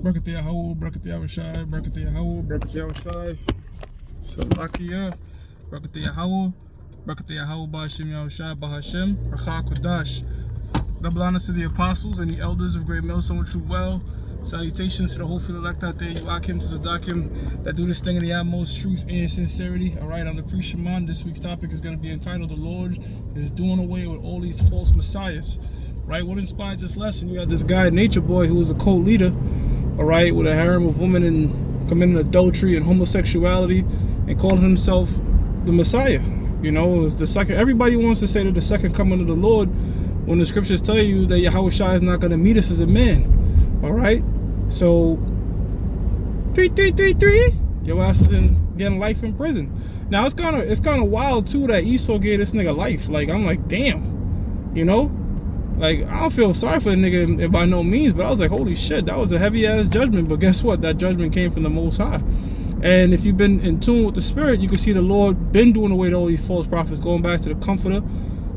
Brakati Yahoo, Brakati Yahweh, Brakati Yahoo, Brakati Yahweh, Salakia, Brakati Yahoo, Brakati Yahoo, Bahashim Yahushai, Bahashim, Racha Kodash. Double honors to the apostles and the elders of Great Millstone with True Well. Salutations to the hopeful elect out there, you Akim to Zadakim, that do this thing in the utmost truth and sincerity. Alright, I'm the Priest Shimon. This week's topic is going to be entitled, The Lord is Doing Away with All These False Messiahs. Right, what inspired this lesson? You had this guy, Nature Boy, who was a cult leader, alright, with a harem of women and committing adultery and homosexuality and calling himself the Messiah. You know, it was the second. Everybody wants to say that the second coming of the Lord, when the scriptures tell you that Yahushua is not going to meet us as a man. Alright? So 333, your ass is getting life in prison. Now it's kind of wild too that Esau gave this nigga life. Like, I'm like, damn. You know? Like, I don't feel sorry for the nigga by no means, but I was like, holy shit, that was a heavy ass judgment. But guess what? That judgment came from the Most High. And if you've been in tune with the Spirit, you can see the Lord been doing away with all these false prophets, going back to the Comforter.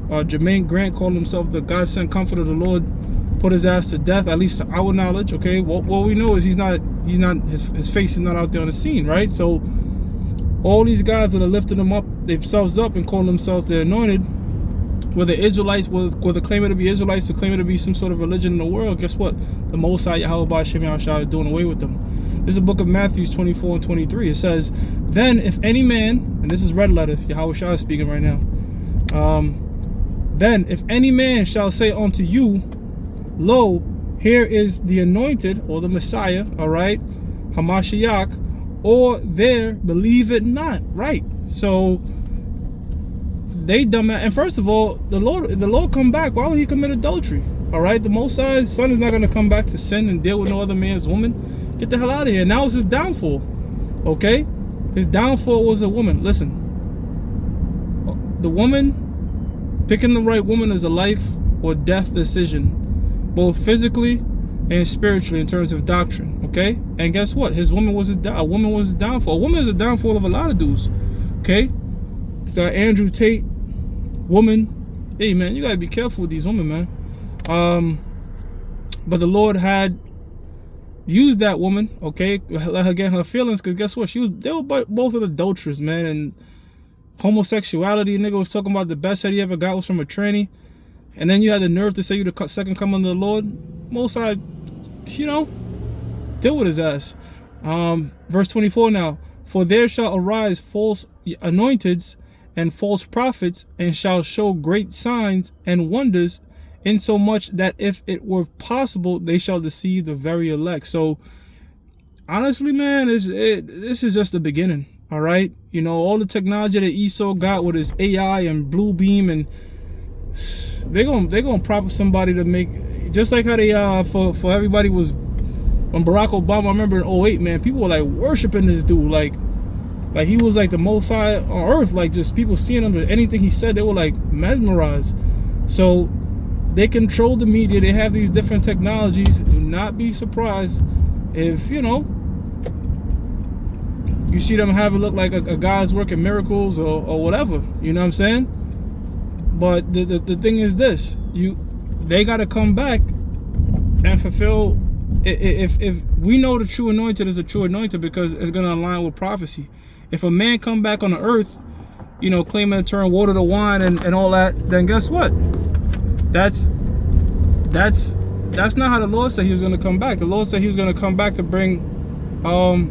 Jermaine Grant called himself the God-sent Comforter. The Lord put his ass to death, at least to our knowledge. Okay, what we know is his face is not out there on the scene, right? So all these guys that are lifting themselves up and calling themselves the anointed, whether Israelites, whether claiming to be Israelites, to claiming to be some sort of religion in the world, guess what? The Most High Yahweh Ba'Shem Yahushua is doing away with them. This is the book of Matthew 24 and 23. It says, then if any man, and this is red letter, Yahushua is speaking right now. Then if any man shall say unto you, lo, here is the anointed, or the Messiah, all right, Hamashiach, or there, believe it not, right? So they dumb. And first of all, the Lord come back. Why would he commit adultery? All right, the Most High's son is not going to come back to sin and deal with no other man's woman. Get the hell out of here. Now it's his downfall. Okay, his downfall was a woman. Listen, the woman, picking the right woman is a life or death decision, both physically and spiritually in terms of doctrine. Okay, and guess what? His woman was a woman was his downfall. A woman is a downfall of a lot of dudes. Okay, so Andrew Tate, woman, hey man, you gotta be careful with these women, man. But the Lord had used that woman, okay, let her get her feelings, because guess what? They were both adulterers, man, and homosexuality. Nigga was talking about the best that he ever got was from a tranny, and then you had the nerve to say you the second coming of the Lord. Most High, you know, deal with his ass. Verse 24 now, for there shall arise false anointeds and false prophets, and shall show great signs and wonders, insomuch that if it were possible, they shall deceive the very elect. So honestly, man, this is just the beginning. All right, you know, all the technology that Esau got with his AI and Blue Beam, and they're gonna prop up somebody to make, just like how they for everybody was when Barack Obama. I remember in 08, man, people were like worshiping this dude, like he was like the Most High on earth. Like, just people seeing him, anything he said, they were like mesmerized. So they control the media. They have these different technologies. Do not be surprised if, you know, you see them have it look like a guy's working miracles or whatever. You know what I'm saying? But the thing is this: they got to come back and fulfill. If we know the true anointed is a true anointed, because it's going to align with prophecy. If a man come back on the earth, you know, claiming to turn water to wine and all that, then guess what? That's not how the Lord said he was going to come back. The Lord said he was going to come back to bring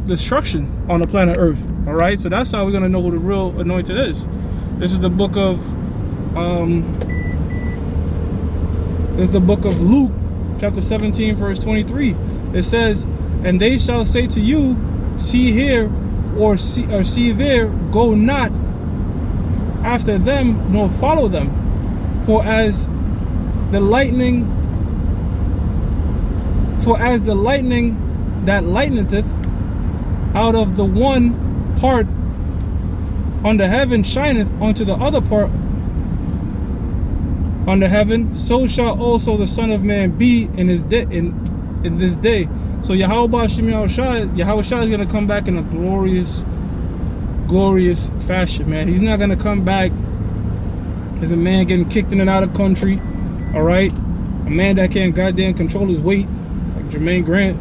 destruction on the planet Earth. All right, so that's how we're going to know who the real anointed is. This is the book of Luke, chapter 17, verse 23. It says, and they shall say to you, see here, or see there, go not after them, nor follow them. For as the lightning that lighteneth out of the one part under heaven shineth unto the other part under heaven, so shall also the Son of Man be in his day, in this day. So Yahweh Ba'Shem Yahushua is going to come back in a glorious fashion, man. He's not going to come back as a man getting kicked in and out of country, all right? A man that can't goddamn control his weight, like Jermaine Grant.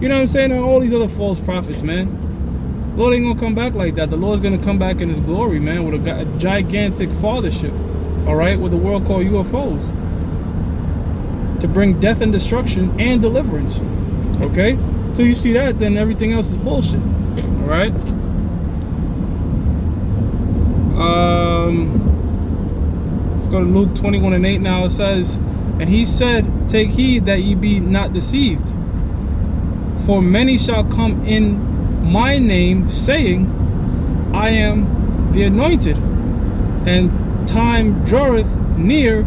You know what I'm saying? And all these other false prophets, man. The Lord ain't gonna come back like that. The Lord's gonna come back in his glory, man, with a gigantic fathership, all right, what the world call UFOs, to bring death and destruction and deliverance, okay? Till you see that, then everything else is bullshit, all right? Let's go to Luke 21:8 now. It says, and he said, take heed that ye be not deceived, for many shall come in my name, saying, I am the anointed, and time draweth near,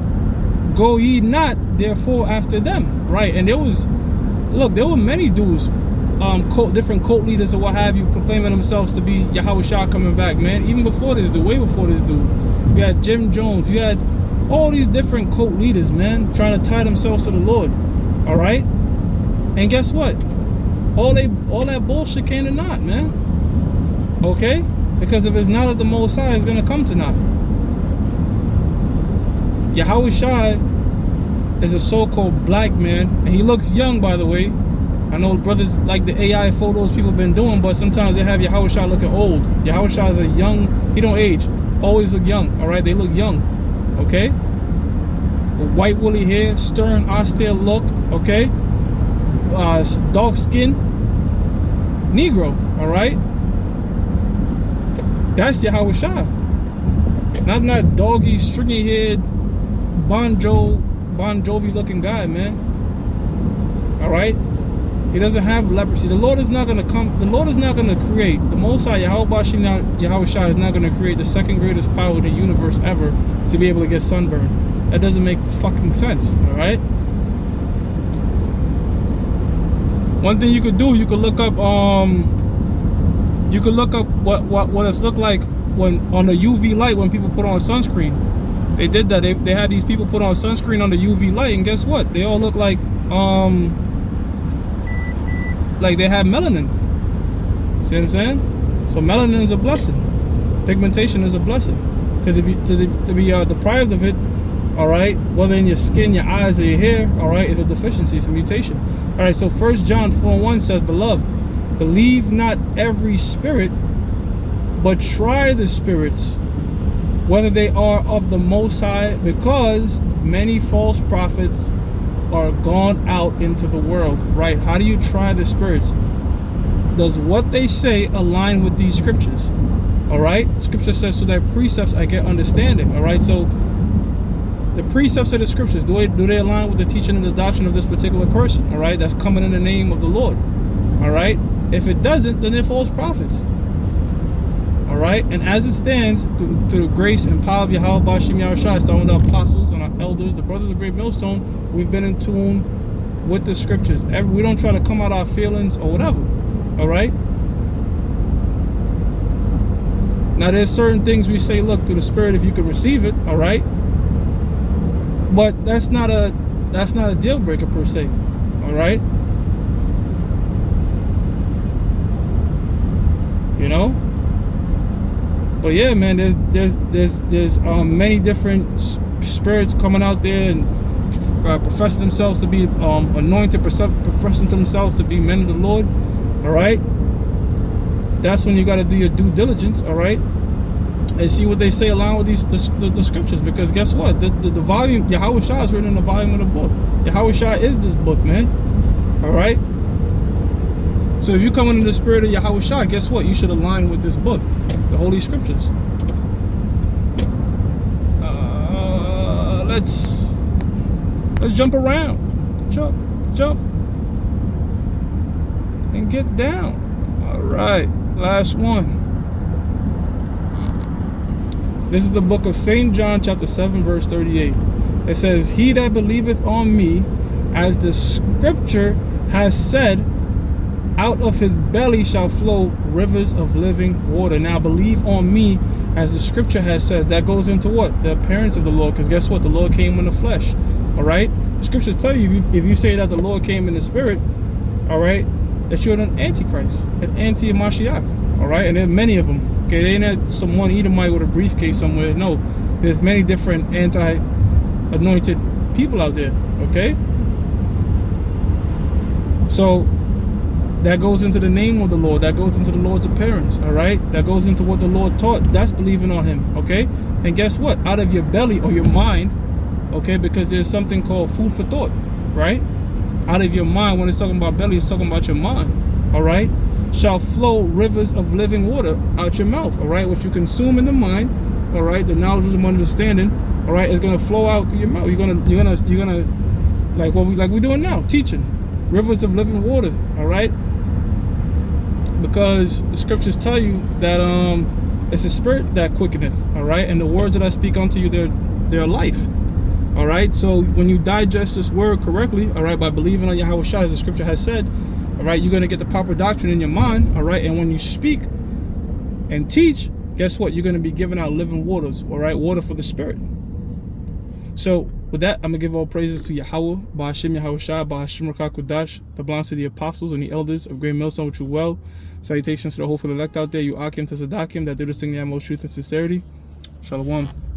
go ye not therefore after them. Right? And there were many dudes, different cult leaders or what have you, proclaiming themselves to be Yahweh Shah coming back, man. Even before this dude, way before this dude. You had Jim Jones, you had all these different cult leaders, man, trying to tie themselves to the Lord. All right? And guess what? All that bullshit came to naught, man. Okay? Because if it's not of the Most High, it's going to come to naught. Yahweh Shai is a so-called black man, and he looks young, by the way. I know brothers like the AI photos people been doing, but sometimes they have Yahweh Shai looking old. Yahweh Shai is a young, he don't age. Always look young, all right? They look young, okay? With white woolly hair, stern, austere look, okay? Dark skin, Negro, all right? That's Yahweh Shai. Not doggy, stringy haired, Bon Jovi looking guy, man. All right? He doesn't have leprosy. The Lord is not going to come. The Lord is not going to create. The Most High, Yahweh Shai, is not going to create the second greatest power in the universe ever to be able to get sunburned. That doesn't make fucking sense, all right? One thing you could do, you could look up what it's looked like when on the UV light when people put on sunscreen. They did that. They had these people put on sunscreen on the UV light, and guess what? They all look like they had melanin. See what I'm saying? So melanin is a blessing. Pigmentation is a blessing. To be deprived of it, all right, whether in your skin, your eyes, or your hair, all right, is a deficiency, it's a mutation. All right, so 1 John 4:1 says, beloved, believe not every spirit, but try the spirits, whether they are of the Most High, because many false prophets are gone out into the world. Right? How do you try the spirits? Does what they say align with these scriptures? All right, scripture says, so that precepts I get understanding. All right, so the precepts of the scriptures, do they align with the teaching and the doctrine of this particular person? All right, that's coming in the name of the Lord. All right, if it doesn't, then they're false prophets. All right, and as it stands, through the grace and power of Yahweh Bashim Yahushua, starting with the apostles and our elders, the brothers of Great Millstone, we've been in tune with the scriptures. We don't try to come out our feelings or whatever. All right. Now there's certain things we say, look, through the Spirit, if you can receive it, all right. But that's not a deal breaker per se, all right. You know. But yeah, man, there's many different spirits coming out there and professing themselves to be anointed, professing themselves to be men of the Lord. All right, that's when you got to do your due diligence. All right, and see what they say along with the scriptures. Because guess what? The volume Yahweh Shah is written in the volume of the book. Yahweh Shah is this book, man. All right. So if you come into the spirit of Yahweh Shah, guess what? You should align with this book, the Holy Scriptures. Let's jump around, jump, and get down. All right, last one. This is the book of St. John, chapter 7, verse 38. It says, "He that believeth on me, as the Scripture has said, out of his belly shall flow rivers of living water." Now believe on me, as the scripture has said. That goes into what? The appearance of the Lord. Because guess what? The Lord came in the flesh. All right. The scriptures tell you, if you say that the Lord came in the spirit, all right, that you're an antichrist, an anti-Mashiach. All right. And there's many of them. Okay. They ain't some one Edomite with a briefcase somewhere. No, there's many different anti-anointed people out there. Okay. So that goes into the name of the Lord. That goes into the Lord's appearance. All right. That goes into what the Lord taught. That's believing on him. Okay. And guess what? Out of your belly or your mind, okay, because there's something called food for thought, right? Out of your mind, when it's talking about belly, it's talking about your mind. All right. Shall flow rivers of living water out your mouth. All right. What you consume in the mind, all right, the knowledge of understanding, all right, is gonna flow out through your mouth. You're gonna like we're doing now, teaching rivers of living water. All right. Because the scriptures tell you that it's a spirit that quickeneth, all right, and the words that I speak unto you, they're life, all right. So when you digest this word correctly, all right, by believing on Yahweh Shai, as the scripture has said, all right, you're gonna get the proper doctrine in your mind, all right, and when you speak and teach, guess what? You're gonna be giving out living waters, all right, water for the spirit. So with that, I'm gonna give all praises to Yahweh, Ba'ashem Yahweh Shai, Ba'ashem Rakah Kudash, the belongs to the apostles and the elders of Great Millstone, which you well. Salutations to the whole for the elect out there, you Akim to Sadakim that do this thing in the most truth and sincerity. Shalom.